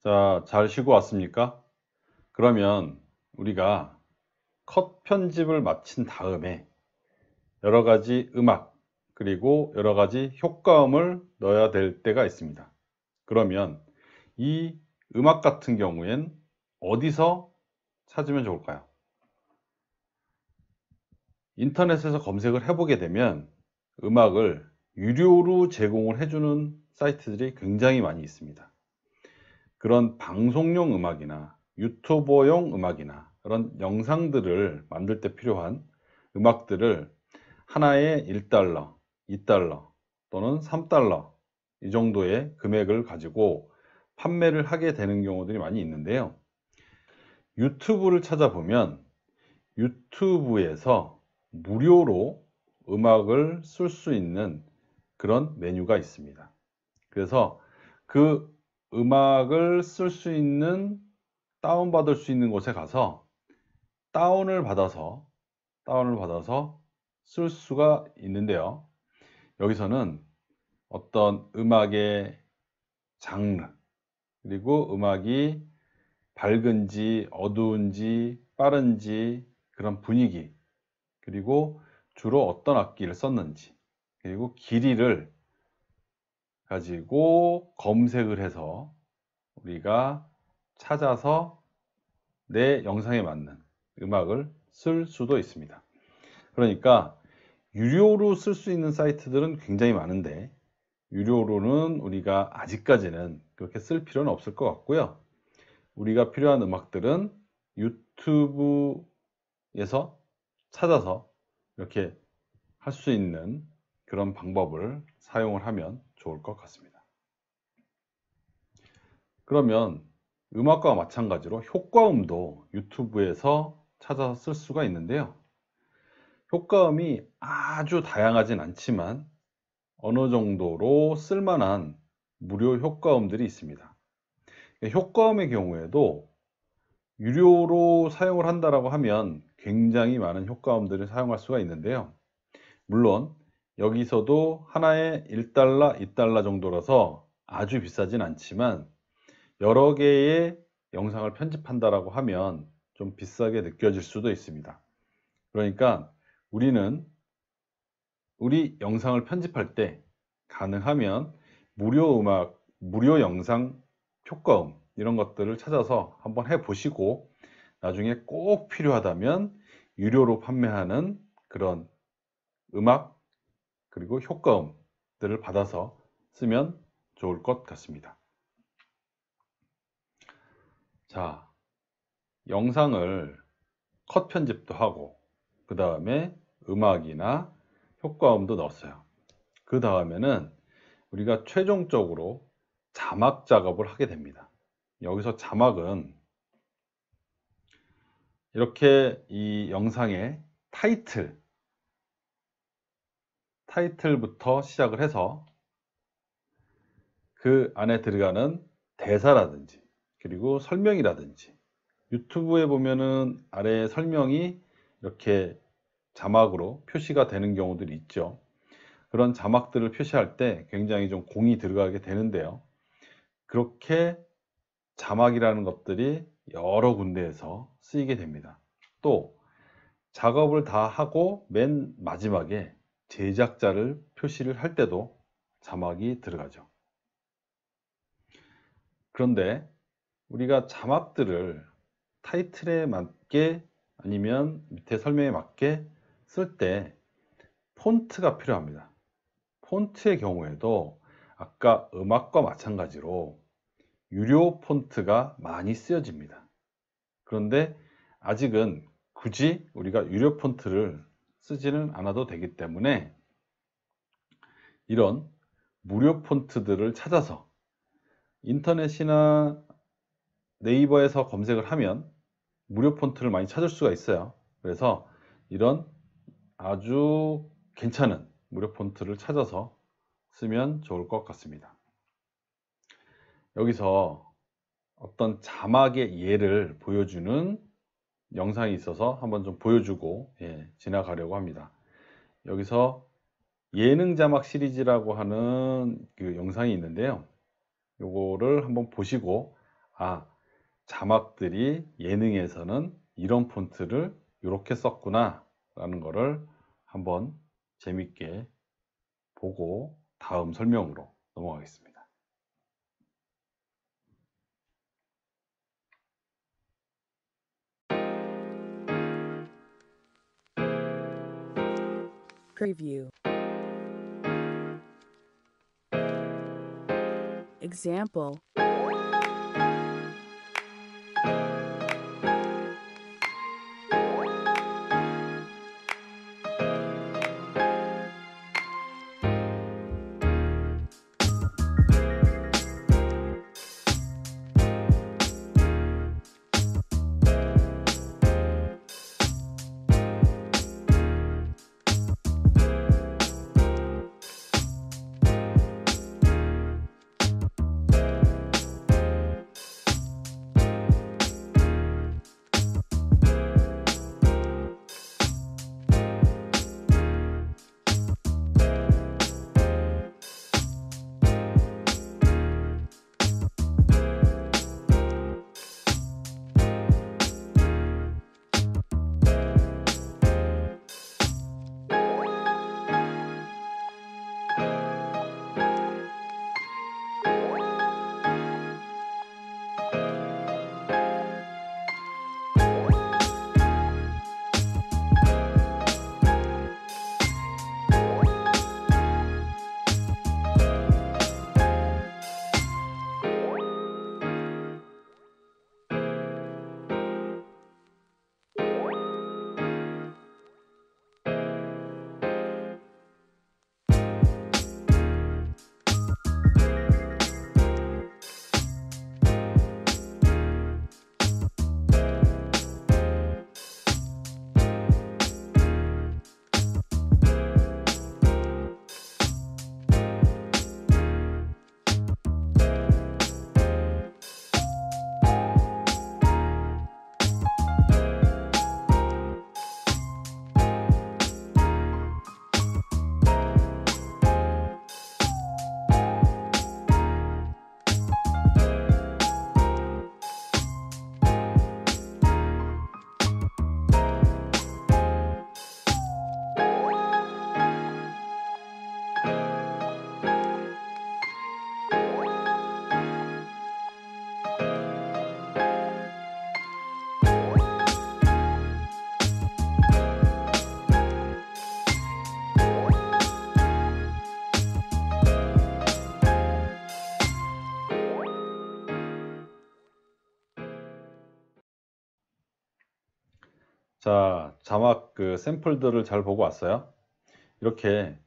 자, 잘 쉬고 왔습니까? 그러면 우리가 컷 편집을 마친 다음에 여러 가지 음악, 그리고 여러 가지 효과음을 넣어야 될 때가 있습니다. 그러면 이 음악 같은 경우엔 어디서 찾으면 좋을까요? 인터넷에서 검색을 해보게 되면 음악을 유료로 제공을 해주는 사이트들이 굉장히 많이 있습니다. 그런 방송용 음악이나 유튜버용 음악이나 그런 영상들을 만들 때 필요한 음악들을 하나에 1달러, 2달러 또는 3달러 이 정도의 금액을 가지고 판매를 하게 되는 경우들이 많이 있는데요. 유튜브를 찾아보면 유튜브에서 무료로 음악을 쓸 수 있는 그런 메뉴가 있습니다. 그래서 그 음악을 쓸 수 있는 다운받을 수 있는 곳에 가서 다운을 받아서 쓸 수가 있는데요. 여기서는 어떤 음악의 장르, 그리고 음악이 밝은지 어두운지 빠른지 그런 분위기, 그리고 주로 어떤 악기를 썼는지, 그리고 길이를 가지고 검색을 해서 우리가 찾아서 내 영상에 맞는 음악을 쓸 수도 있습니다. 그러니까 유료로 쓸 수 있는 사이트들은 굉장히 많은데 유료로는 우리가 아직까지는 그렇게 쓸 필요는 없을 것 같고요. 우리가 필요한 음악들은 유튜브에서 찾아서 이렇게 할 수 있는 그런 방법을 사용을 하면 좋을 것 같습니다. 그러면 음악과 마찬가지로 효과음도 유튜브에서 찾아서 쓸 수가 있는데요. 효과음이 아주 다양하진 않지만 어느 정도로 쓸만한 무료 효과음들이 있습니다. 효과음의 경우에도 유료로 사용을 한다라고 하면 굉장히 많은 효과음들을 사용할 수가 있는데요. 물론 여기서도 하나에 1달러, 2달러 정도라서 아주 비싸진 않지만 여러 개의 영상을 편집한다라고 하면 좀 비싸게 느껴질 수도 있습니다. 그러니까 우리는 우리 영상을 편집할 때 가능하면 무료 음악, 무료 영상 효과음 이런 것들을 찾아서 한번 해 보시고 나중에 꼭 필요하다면 유료로 판매하는 그런 음악 그리고 효과음들을 받아서 쓰면 좋을 것 같습니다. 자, 영상을 컷 편집도 하고 그 다음에 음악이나 효과음도 넣었어요. 그 다음에는 우리가 최종적으로 자막 작업을 하게 됩니다. 여기서 자막은 이렇게 이 영상의 타이틀부터 시작을 해서 그 안에 들어가는 대사라든지 그리고 설명이라든지 유튜브에 보면은 아래에 설명이 이렇게 자막으로 표시가 되는 경우들이 있죠. 그런 자막들을 표시할 때 굉장히 좀 공이 들어가게 되는데요. 그렇게 자막이라는 것들이 여러 군데에서 쓰이게 됩니다. 또 작업을 다 하고 맨 마지막에 제작자를 표시를 할 때도 자막이 들어가죠. 그런데 우리가 자막들을 타이틀에 맞게 아니면 밑에 설명에 맞게 쓸 때 폰트가 필요합니다. 폰트의 경우에도 아까 음악과 마찬가지로 유료 폰트가 많이 쓰여집니다. 그런데 아직은 굳이 우리가 유료 폰트를 쓰지는 않아도 되기 때문에 이런 무료 폰트들을 찾아서 인터넷이나 네이버에서 검색을 하면 무료 폰트를 많이 찾을 수가 있어요. 그래서 이런 아주 괜찮은 무료 폰트를 찾아서 쓰면 좋을 것 같습니다. 여기서 어떤 자막의 예를 보여주는 영상이 있어서 한번 좀 보여주고 지나가려고 합니다. 여기서 예능 자막 시리즈라고 하는 그 영상이 있는데요. 요거를 한번 보시고 아, 자막들이 예능에서는 이런 폰트를 이렇게 썼구나 라는 거를 한번 재밌게 보고 다음 설명으로 넘어가겠습니다. Preview. Example. 자, 자막 그 샘플들을 잘 보고 왔어요. 이렇게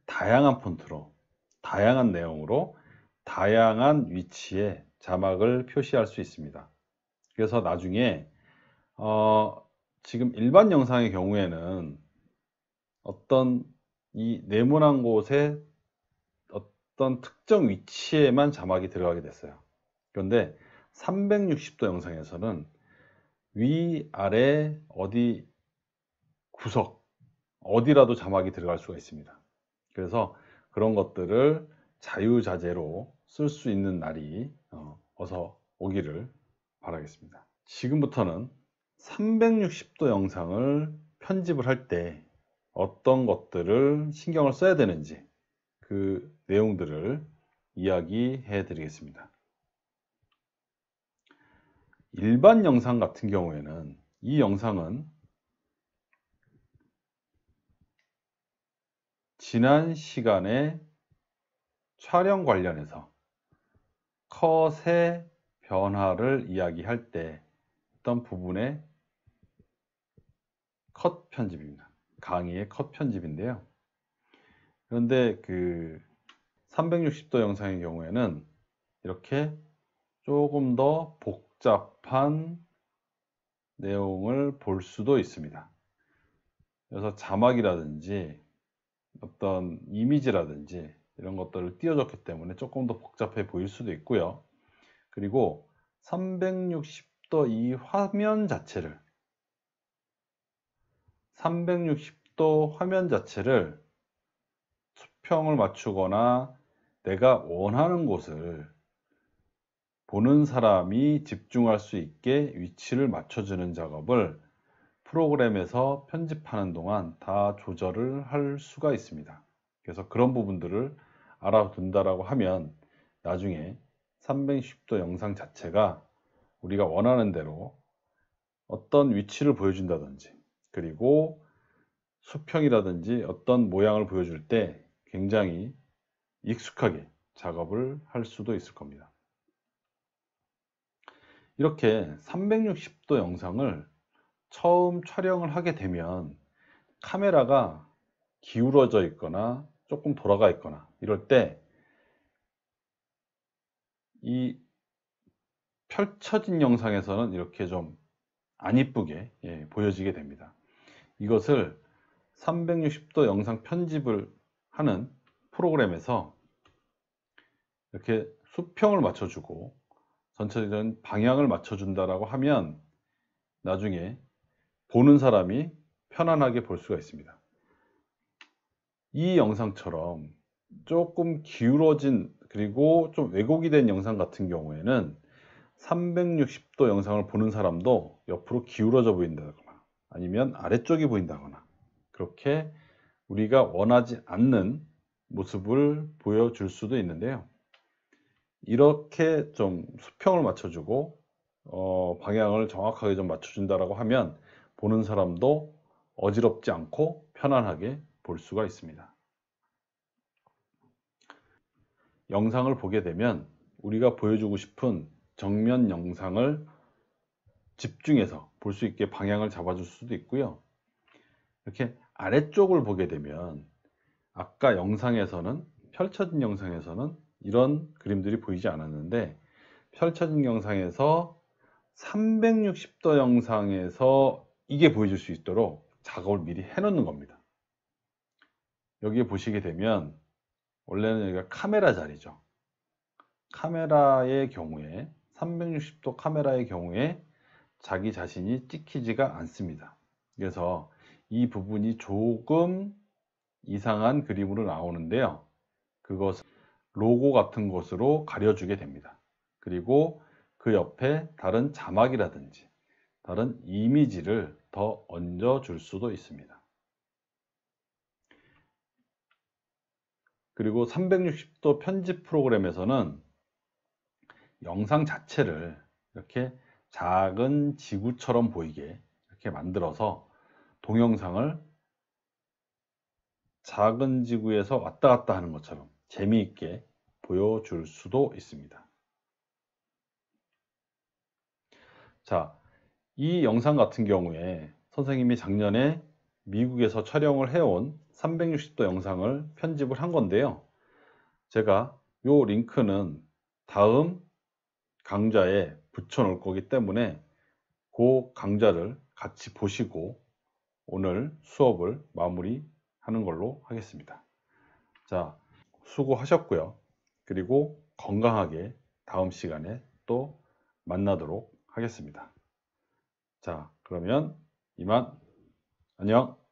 다양한 폰트로, 다양한 내용으로, 다양한 위치에 자막을 표시할 수 있습니다. 그래서 나중에 지금 일반 영상의 경우에는 어떤 이 네모난 곳에 어떤 특정 위치에만 자막이 들어가게 됐어요. 그런데 360도 영상에서는 위아래 어디 구석 어디라도 자막이 들어갈 수가 있습니다. 그래서 그런 것들을 자유자재로 쓸 수 있는 날이 어서 오기를 바라겠습니다. 지금부터는 360도 영상을 편집을 할 때 어떤 것들을 신경을 써야 되는지 그 내용들을 이야기해 드리겠습니다. 일반 영상 같은 경우에는 이 영상은 지난 시간에 촬영 관련해서 컷의 변화를 이야기할 때 어떤 부분의 컷 편집입니다. 강의의 컷 편집인데요. 그런데 그 360도 영상의 경우에는 이렇게 조금 더 복잡한 내용을 볼 수도 있습니다. 그래서 자막이라든지 어떤 이미지라든지 이런 것들을 띄워줬기 때문에 조금 더 복잡해 보일 수도 있고요. 그리고 360도 이 화면 자체를 360도 화면 자체를 수평을 맞추거나 내가 원하는 곳을 보는 사람이 집중할 수 있게 위치를 맞춰주는 작업을 프로그램에서 편집하는 동안 다 조절을 할 수가 있습니다. 그래서 그런 부분들을 알아둔다라고 하면 나중에 360도 영상 자체가 우리가 원하는 대로 어떤 위치를 보여준다든지, 그리고 수평이라든지 어떤 모양을 보여줄 때 굉장히 익숙하게 작업을 할 수도 있을 겁니다. 이렇게 360도 영상을 처음 촬영을 하게 되면 카메라가 기울어져 있거나 조금 돌아가 있거나 이럴 때 이 펼쳐진 영상에서는 이렇게 좀 안 이쁘게 보여지게 됩니다. 이것을 360도 영상 편집을 하는 프로그램에서 이렇게 수평을 맞춰주고 전체적인 방향을 맞춰준다라고 하면 나중에 보는 사람이 편안하게 볼 수가 있습니다. 이 영상처럼 조금 기울어진 그리고 좀 왜곡이 된 영상 같은 경우에는 360도 영상을 보는 사람도 옆으로 기울어져 보인다거나 아니면 아래쪽이 보인다거나 그렇게 우리가 원하지 않는 모습을 보여줄 수도 있는데요. 이렇게 좀 수평을 맞춰주고 방향을 정확하게 좀 맞춰준다라고 하면 보는 사람도 어지럽지 않고 편안하게 볼 수가 있습니다. 영상을 보게 되면 우리가 보여주고 싶은 정면 영상을 집중해서 볼 수 있게 방향을 잡아줄 수도 있고요. 이렇게 아래쪽을 보게 되면 아까 영상에서는 펼쳐진 영상에서는 이런 그림들이 보이지 않았는데 펼쳐진 영상에서 360도 영상에서 이게 보여줄 수 있도록 작업을 미리 해 놓는 겁니다. 여기에 보시게 되면 원래는 여기가 카메라 자리죠. 카메라의 경우에 360도 카메라의 경우에 자기 자신이 찍히지가 않습니다. 그래서 이 부분이 조금 이상한 그림으로 나오는데요. 그것을 로고 같은 것으로 가려주게 됩니다. 그리고 그 옆에 다른 자막이라든지 다른 이미지를 더 얹어 줄 수도 있습니다. 그리고 360도 편집 프로그램에서는 영상 자체를 이렇게 작은 지구처럼 보이게 이렇게 만들어서 동영상을 작은 지구에서 왔다 갔다 하는 것처럼 재미있게 보여줄 수도 있습니다. 자, 이 영상 같은 경우에 선생님이 작년에 미국에서 촬영을 해온 360도 영상을 편집을 한 건데요. 제가 요 링크는 다음 강좌에 붙여 놓을 거기 때문에 그 강좌를 같이 보시고 오늘 수업을 마무리하는 걸로 하겠습니다. 자, 수고하셨고요. 그리고 건강하게 다음 시간에 또 만나도록 하겠습니다. 자, 그러면 이만 안녕.